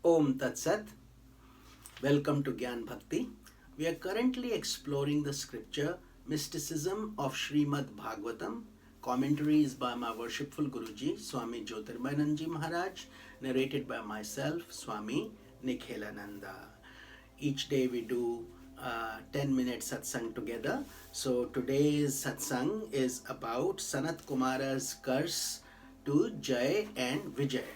Om Tat Sat. Welcome to Gyan Bhakti. We are currently exploring the scripture Mysticism of Srimad Bhagavatam. Commentary is by my worshipful Guruji, Swami Jyotirmayananji Maharaj, narrated by myself, Swami Nikhilananda. Each day we do 10-minute satsang together. So today's satsang is about Sanat Kumara's curse to Jay and Vijay.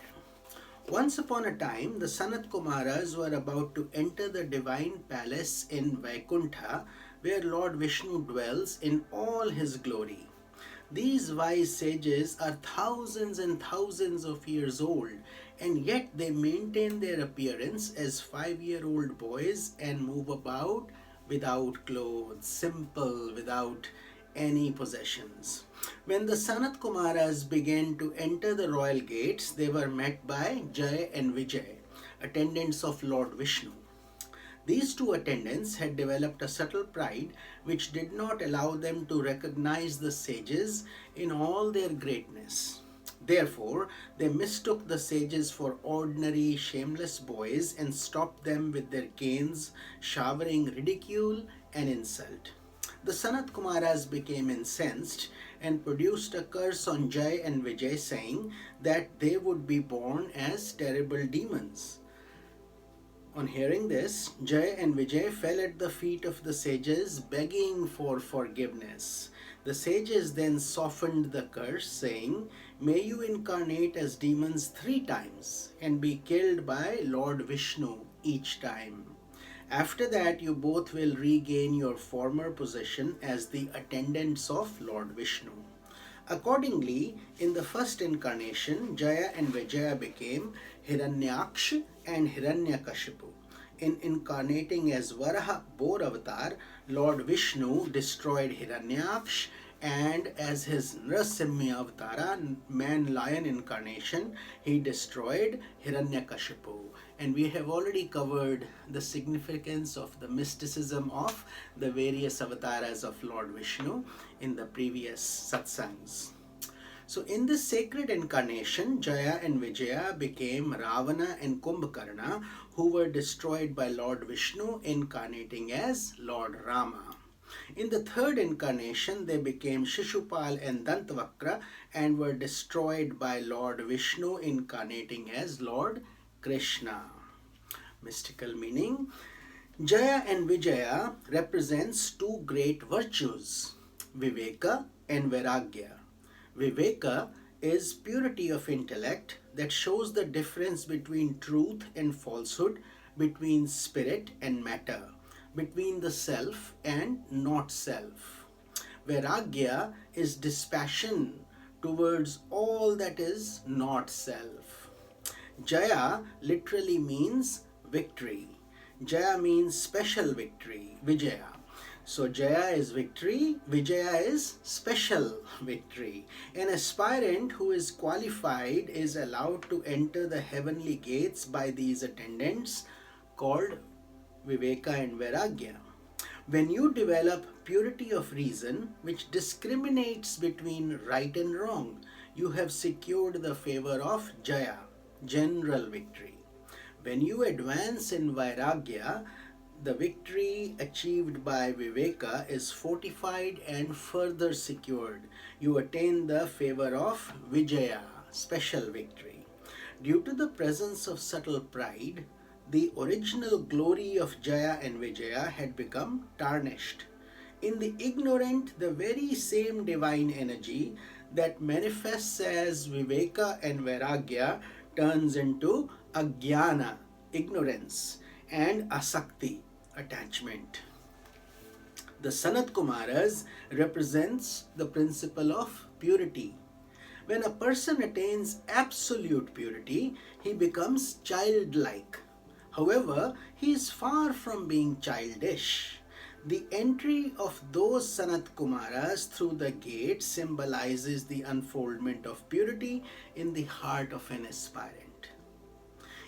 Once upon a time, the Sanat Kumaras were about to enter the divine palace in Vaikuntha, where Lord Vishnu dwells in all his glory. These wise sages are thousands and thousands of years old, and yet they maintain their appearance as 5-year-old boys and move about without clothes, simple, without any possessions. When the Sanat Kumaras began to enter the royal gates, they were met by Jay and Vijay, attendants of Lord Vishnu. These two attendants had developed a subtle pride which did not allow them to recognize the sages in all their greatness. Therefore, they mistook the sages for ordinary, shameless boys and stopped them with their canes, showering ridicule and insult. The Sanat Kumaras became incensed and produced a curse on Jay and Vijay, saying that they would be born as terrible demons. On hearing this, Jay and Vijay fell at the feet of the sages, begging for forgiveness. The sages then softened the curse, saying, "May you incarnate as demons 3 times and be killed by Lord Vishnu each time. After that, you both will regain your former position as the attendants of Lord Vishnu." Accordingly, in the first incarnation, Jaya and Vijaya became Hiranyaksh and Hiranyakashipu. In incarnating as Varaha Boar avatar, Lord Vishnu destroyed Hiranyaksh, and as his Nrasimha avatara, man-lion incarnation, he destroyed Hiranyakashipu. And we have already covered the significance of the mysticism of the various avatars of Lord Vishnu in the previous satsangs. So in this sacred incarnation, Jaya and Vijaya became Ravana and Kumbhakarna, who were destroyed by Lord Vishnu, incarnating as Lord Rama. In the third incarnation, they became Shishupal and Dantavakra and were destroyed by Lord Vishnu, incarnating as Lord Krishna. Mystical meaning: Jaya and Vijaya represents 2 great virtues, Viveka and Vairagya. Viveka is purity of intellect that shows the difference between truth and falsehood, between spirit and matter, between the self and not self. Vairagya is dispassion towards all that is not self. Jaya literally means victory. Jaya means special victory, Vijaya. So Jaya is victory, Vijaya is special victory. An aspirant who is qualified is allowed to enter the heavenly gates by these attendants called Viveka and Vairagya. When you develop purity of reason, which discriminates between right and wrong, you have secured the favor of Jaya, general victory. When you advance in Vairagya, the victory achieved by Viveka is fortified and further secured. You attain the favor of Vijaya, special victory. Due to the presence of subtle pride, the original glory of Jaya and Vijaya had become tarnished. In the ignorant, the very same divine energy that manifests as Viveka and Vairagya turns into Ajnana, ignorance, and Asakti, attachment. The Sanat Kumaras represents the principle of purity. When a person attains absolute purity, he becomes childlike. However, he is far from being childish. The entry of those Sanat Kumaras through the gate symbolizes the unfoldment of purity in the heart of an aspirant.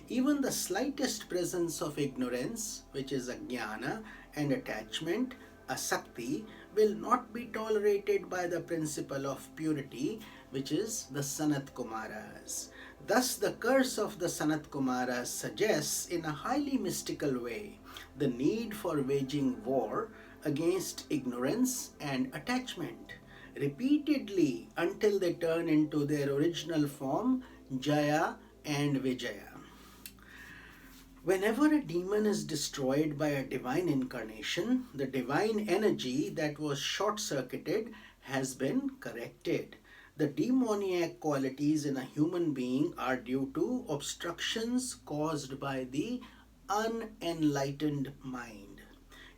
Even the slightest presence of ignorance, which is ajnana, and attachment, asakti, will not be tolerated by the principle of purity, which is the Sanat Kumaras. Thus, the curse of the Sanat Kumaras suggests in a highly mystical way the need for waging war against ignorance and attachment repeatedly until they turn into their original form, Jaya and Vijaya. Whenever a demon is destroyed by a divine incarnation, the divine energy that was short circuited has been corrected. The demoniac qualities in a human being are due to obstructions caused by the unenlightened mind.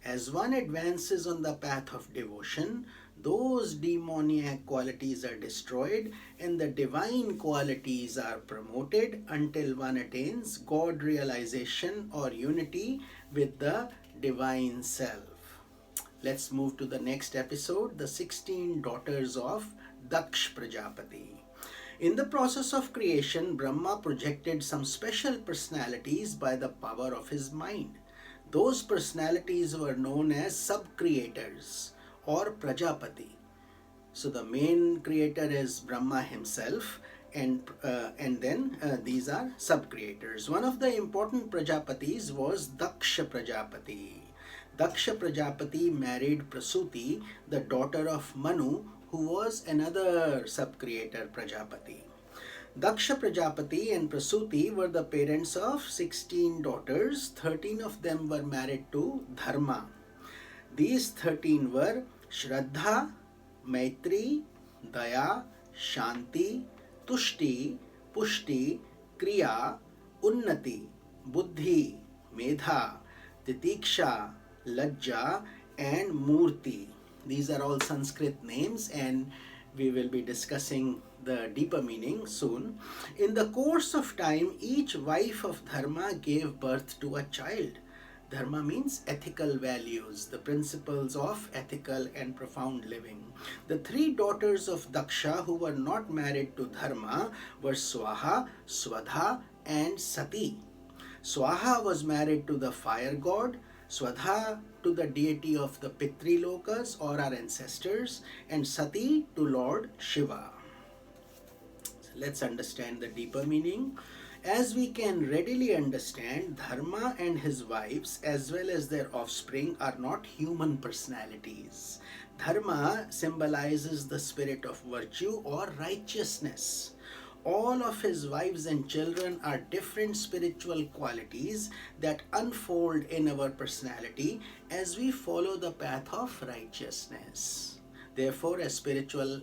As one advances on the path of devotion, those demoniac qualities are destroyed and the divine qualities are promoted until one attains God realization or unity with the divine self. Let's move to the next episode, the 16 daughters of Daksh Prajapati. In the process of creation, Brahma projected some special personalities by the power of his mind. Those personalities were known as sub-creators or Prajapati. So the main creator is Brahma himself, and then these are sub-creators. One of the important Prajapatis was Daksha Prajapati. Daksha Prajapati married Prasuti, the daughter of Manu, who was another sub-creator Prajapati. Daksha Prajapati and Prasuti were the parents of 16 daughters. 13 of them were married to Dharma. These 13 were Shraddha, Maitri, Daya, Shanti, Tushti, Pushti, Kriya, Unnati, Buddhi, Medha, Titiksha, Lajja, and Murti. These are all Sanskrit names, and we will be discussing the deeper meaning soon. In the course of time, each wife of Dharma gave birth to a child. Dharma means ethical values, the principles of ethical and profound living. The 3 daughters of Daksha who were not married to Dharma were Swaha, Swadha, and Sati. Swaha was married to the fire god, Swadha to the deity of the Pitri Lokas or our ancestors, and Sati to Lord Shiva. So let's understand the deeper meaning. As we can readily understand, Dharma and his wives as well as their offspring are not human personalities. Dharma symbolizes the spirit of virtue or righteousness. All of his wives and children are different spiritual qualities that unfold in our personality as we follow the path of righteousness. Therefore, as spiritual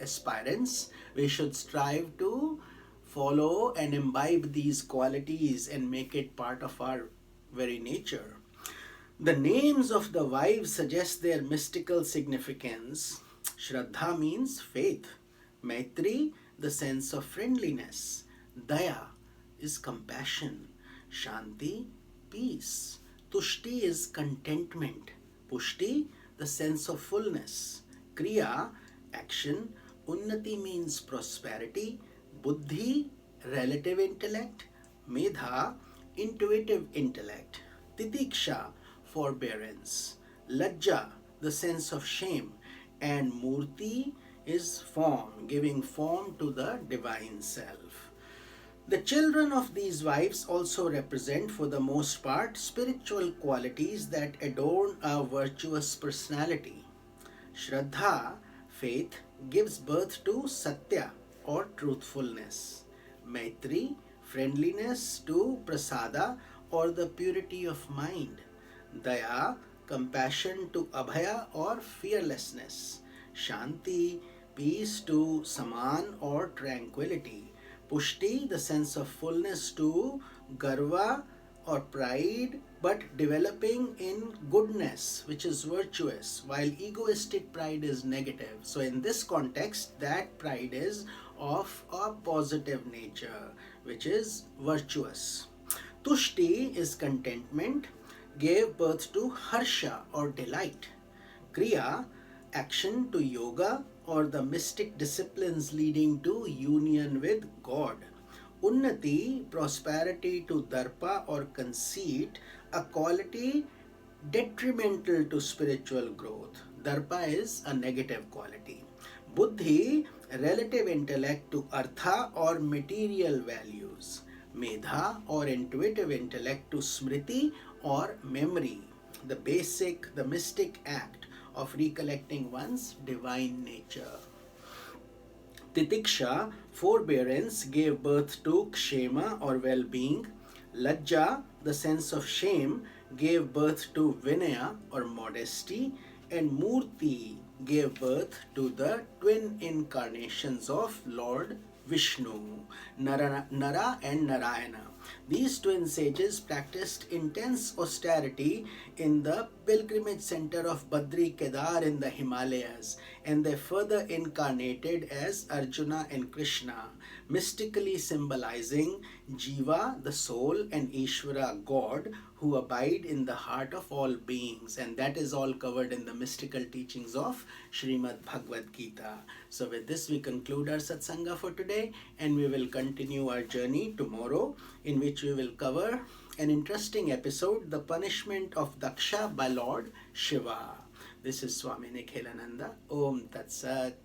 aspirants, we should strive to follow and imbibe these qualities and make it part of our very nature. The names of the wives suggest their mystical significance. Shraddha means faith. Maitri, the sense of friendliness. Daya is compassion. Shanti, peace. Tushti is contentment. Pushti, the sense of fullness. Kriya, action. Unnati means prosperity. Buddhi, relative intellect. Medha, intuitive intellect. Titiksha, forbearance. Lajja, the sense of shame. And Murti is form, giving form to the divine self. The children of these wives also represent, for the most part, spiritual qualities that adorn a virtuous personality. Shraddha, faith, gives birth to Satya or truthfulness. Maitri, friendliness, to Prasada or the purity of mind. Daya, compassion, to Abhaya or fearlessness. Shanti, peace, to Saman or tranquility. Pushti, the sense of fullness, to Garva or pride, but developing in goodness, which is virtuous, while egoistic pride is negative. So in this context, that pride is of a positive nature, which is virtuous. Tushti is contentment, gave birth to Harsha or delight. Kriya, action, to yoga or the mystic disciplines leading to union with God. Unnati, prosperity, to Darpa or conceit, a quality detrimental to spiritual growth. Darpa is a negative quality. Buddhi, relative intellect to artha or material values, medha or intuitive intellect to smriti or memory, the basic, the mystic act of recollecting one's divine nature. Titiksha, forbearance, gave birth to kshema or well being. Lajja, the sense of shame, gave birth to vinaya or modesty. And Murti gave birth to the twin incarnations of Lord Vishnu, Nara and Narayana. These twin sages practiced intense austerity in the pilgrimage center of Badri Kedar in the Himalayas, and they further incarnated as Arjuna and Krishna, mystically symbolizing Jiva, the soul, and Ishvara, God, who abide in the heart of all beings. And that is all covered in the mystical teachings of Srimad Bhagavad Gita. So with this we conclude our satsanga for today, and we will continue our journey tomorrow, in which we will cover an interesting episode, the punishment of Daksha by Lord Shiva. This is Swami Nikhilananda. Om Tat Sat.